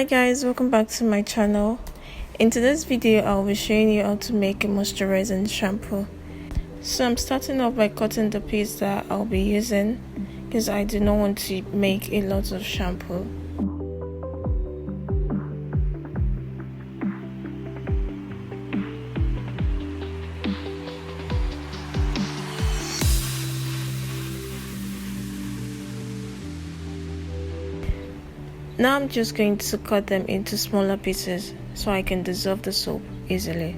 guys, welcome back to my channel. In today's video I'll be showing you how to make a moisturizing shampoo. So I'm starting off by cutting the piece that I'll be using because I do not want to make a lot of shampoo. Now I'm just going to cut them into smaller pieces so I can dissolve the soap easily.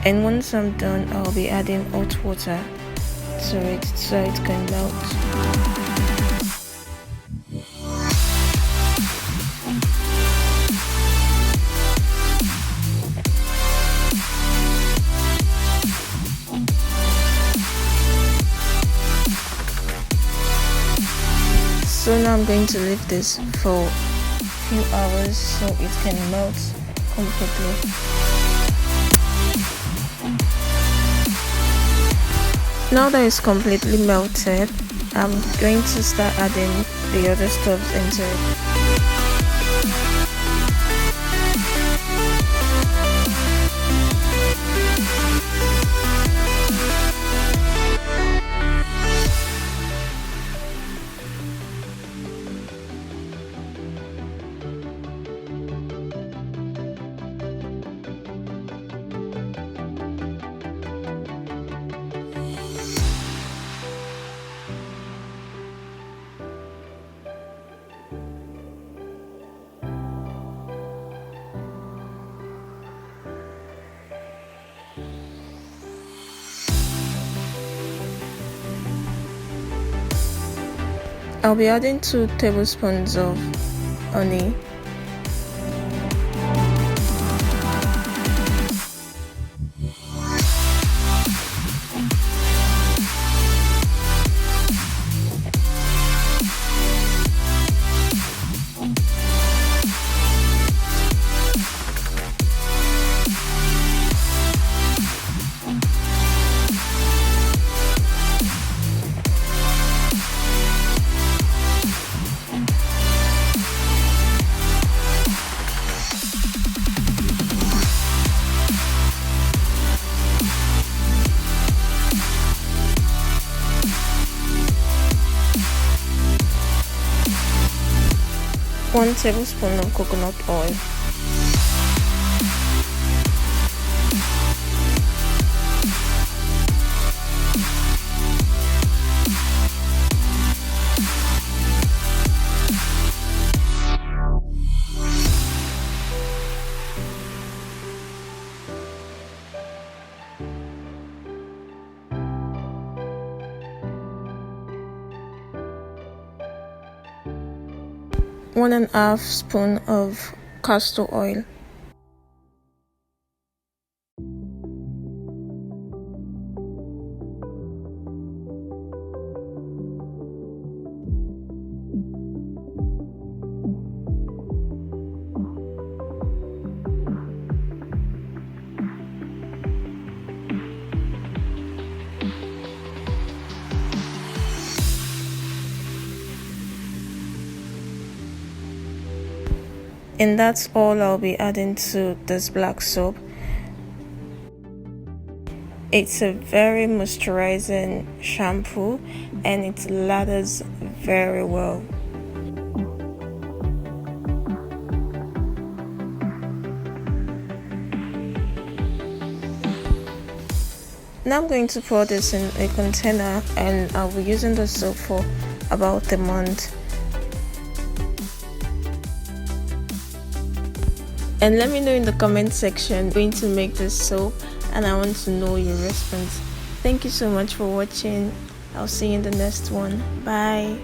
And once I'm done, I'll be adding hot water to it so it can melt. So now I'm going to leave this for a few hours so it can melt completely. Now that it's completely melted, I'm going to start adding the other stuff into it. I'll be adding 2 tablespoons of honey. One tablespoon of coconut oil. One and a half spoon of castor oil. And that's all I'll be adding to this black soap. It's a very moisturizing shampoo and it lathers very well. Now I'm going to pour this in a container and I'll be using the soap for about a month. And let me know in the comment section, I'm going to make this soap and I want to know your response. Thank you so much for watching. I'll see you in the next one. Bye.